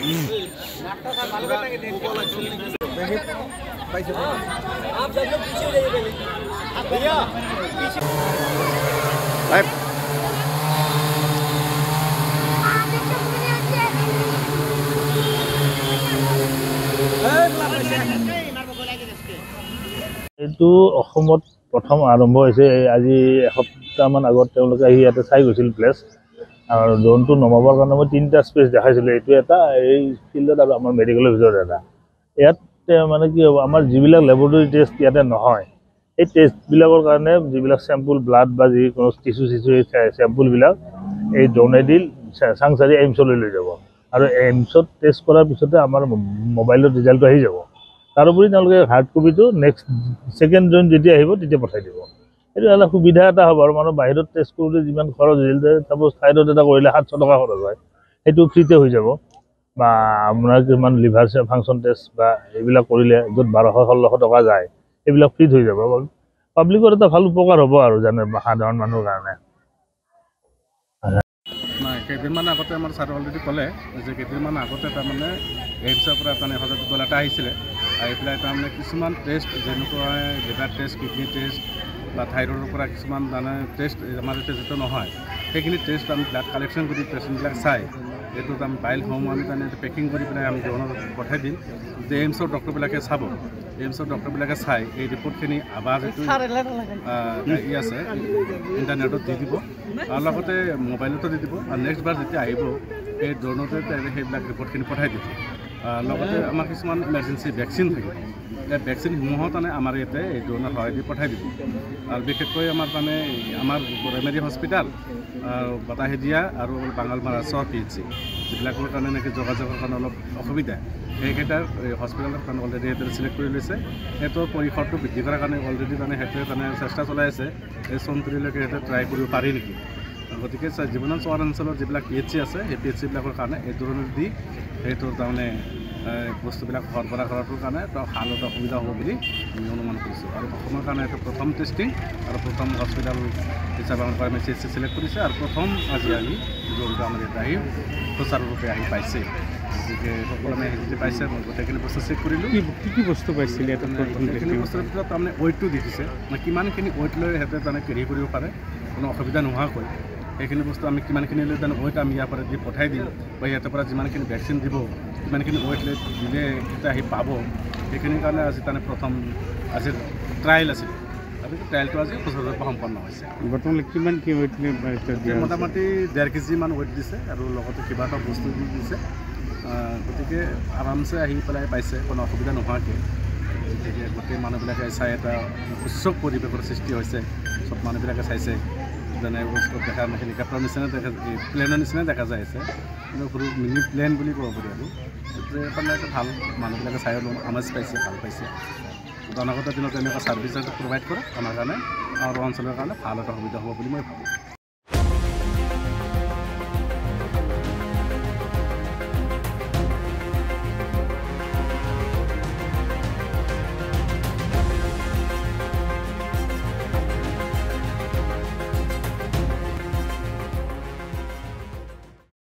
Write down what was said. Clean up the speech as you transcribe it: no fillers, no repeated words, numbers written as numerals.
এইটো অসমত প্ৰথম আৰম্ভ হৈছে আজি এসপ্তাহমান আগত তেওঁলোকে আহি ইয়াতে চাই গৈছিল প্লেচ আৰু ড্ৰোনটো নমাবৰ কাৰণে মই 3টা স্পেচ দেখাইছিলোঁ এইটো এটা এই ফিল্ডত আৰু আমাৰ মেডিকেলৰ ভিতৰত এটা ইয়াত মানে কি হ'ব আমাৰ যিবিলাক লেবৰেটৰী টেষ্ট ইয়াতে নহয় এই টেষ্টবিলাকৰ কাৰণে যিবিলাক চেম্পুল ব্লাড বা যিকোনো টিচু চেম্পুলবিলাক এই ড্ৰোনেদি চাংচাৰি এইমছলৈ লৈ যাব আৰু এইমছত টেষ্ট কৰাৰ পিছতে আমাৰ মোবাইলত ৰিজাল্টটো আহি যাব তাৰোপৰি তেওঁলোকে হাৰ্ড কপিটো নেক্সট ছেকেণ্ড ড্ৰোন যেতিয়া আহিব তেতিয়া পঠাই দিব এইটো এটা সুবিধা এটা হ'ব আৰু মানুহ বাহিৰত টেষ্ট কৰোঁতে যিমান খৰচ হৈছিল চাপ'জ থাইৰয়ড এটা কৰিলে 700 টকা খৰচ হয় সেইটো ফ্ৰীতে হৈ যাব বা আপোনাৰ কিমান লিভাৰ ফাংচন টেষ্ট বা এইবিলাক কৰিলে য'ত 1200-1600 টকা যায় এইবিলাক ফ্ৰীত হৈ যাব পাব্লিকৰ এটা ভাল উপকাৰ হ'ব আৰু জানে সাধাৰণ মানুহৰ কাৰণে কেইদিনমান আগতে আমাৰ ছাৰে অলৰেডি ক'লে যে কেইদিনমান আগতে তাৰমানে এইমছৰ পৰা তাৰমানে 1000 দল এটা আহিছিলে আহি পেলাই তাৰমানে কিছুমান টেষ্ট যেনেকুৱা লিভাৰ টেষ্ট কিডনি টেষ্ট বা থাইৰয়ডৰ পৰা কিছুমান তাৰমানে টেষ্ট আমাৰ ইয়াতে যিটো নহয় সেইখিনি টেষ্ট আমি ব্লাড কালেকশ্যন কৰি পেচেণ্টবিলাক চাই এইটো আমি ফাইলসমূহ আমি তাৰমানে পেকিং কৰি পেলাই আমি ড্ৰোনত পঠাই দিম যে এইমছৰ ডক্টৰবিলাকে চাব এইমছৰ ডক্টৰবিলাকে চাই এই ৰিপৰ্টখিনি আবাৰ যিটো ই আছে ইণ্টাৰনেটত দি দিব আৰু লগতে মোবাইলতো দি দিব আৰু নেক্সট বাৰ যেতিয়া আহিব এই ড্ৰোনতে সেইবিলাক ৰিপৰ্টখিনি পঠাই দিব লগতে আমাৰ কিছুমান ইমাৰ্জেঞ্চি ভেকচিন থাকে এই ভেকচিনসমূহো তাৰমানে আমাৰ ইয়াতে এই ড্ৰোনৰ সহায়েদি পঠাই দিব আৰু বিশেষকৈ আমাৰ তাৰমানে আমাৰ গড়াইমাৰী হস্পিটেল আৰু বাতাহেদিয়া আৰু বাঙালমাৰা চৰ PHC যিবিলাকৰ কাৰণে নেকি যোগাযোগৰ কাৰণে অলপ অসুবিধা সেইকেইটাৰ হস্পিটেলৰ কাৰণে অলৰেডি সিহঁতে চিলেক্ট কৰি লৈছে সিহঁতৰ পৰিসৰটো বৃদ্ধি কৰাৰ কাৰণে অলৰেডি তাৰমানে সিহঁতে তাৰমানে চেষ্টা চলাই আছে এই 34লৈকে সিহঁতে ট্ৰাই কৰিব পাৰি নেকি গতিকে জীৱনত চহৰ অঞ্চলৰ যিবিলাক PHC আছে সেই PHCবিলাকৰ কাৰণে এই ধৰণৰ দি সেইটোৰ তাৰমানে বস্তুবিলাক সৰবৰাহ কৰাটোৰ কাৰণে ভাল এটা সুবিধা হ'ব বুলি আমি অনুমান কৰিছোঁ আৰু অসমৰ কাৰণে এইটো প্ৰথম টেষ্টিং আৰু প্ৰথম হস্পিটেল হিচাপে আমাৰ গড়াইমাৰী CHC চিলেক্ট কৰিছে আৰু প্ৰথম আজি আহি ড্ৰোনটো আমাৰ ইয়াতে আহি সুচাৰুৰূপে আহি পাইছে গতিকে সকলোৱে যদি পাইছে মই গোটেইখিনি বস্তু চেক কৰিলোঁ কি বস্তু পাইছিলে গোটেইখিনি বস্তুৰ ভিতৰত তাৰমানে ৱেইটটো দেখিছে কিমানখিনি ৱেইট লৈ সিহঁতে তাৰমানে কেৰি কৰিব পাৰে কোনো অসুবিধা নোহোৱাকৈ সেইখিনি বস্তু আমি কিমানখিনি লৈ তাৰমানে ৱেইট আমি ইয়াৰ পৰা দি পঠাই দিম বা ইয়াৰ পৰা যিমানখিনি ভেকচিন দিব কিমানখিনি ৱেইট লৈ দিলে এতিয়া আহি পাব সেইখিনিৰ কাৰণে আজি তাৰমানে প্ৰথম আজিৰ ট্ৰায়েল আছিলে আৰু ট্ৰায়েলটো আজি সুচাৰুৰূপে সম্পন্ন হৈছে বৰ্তমান কিমান কি ৱেইট মোটামুটি 1.5 kg মান ৱেইট দিছে আৰু লগতে কিবা এটা বস্তু দি দিছে গতিকে আৰামছে আহি পেলাই পাইছে কোনো অসুবিধা নোহোৱাকৈ গতিকে গোটেই মানুহবিলাকে চাই এটা উৎসৱ পৰিৱেশৰ সৃষ্টি হৈছে চব মানুহবিলাকে চাইছে যেনে বস্তু দেখা হেলিকপ্টাৰ নিচিনা দেখা প্লেনৰ নিচিনা দেখা যাই আছে কিন্তু সৰু মিনি প্লেন বুলি ক'ব পাৰি আৰু এইফালে ভাল মানুহবিলাকে চাই আমেজ পাইছে ভাল পাইছে জনগত দিনত এনেকুৱা ছাৰ্ভিচ প্ৰভাইড কৰে আমাৰ কাৰণে আৰু অঞ্চলৰ কাৰণে ভাল এটা সুবিধা হ'ব বুলি মই ভাবোঁ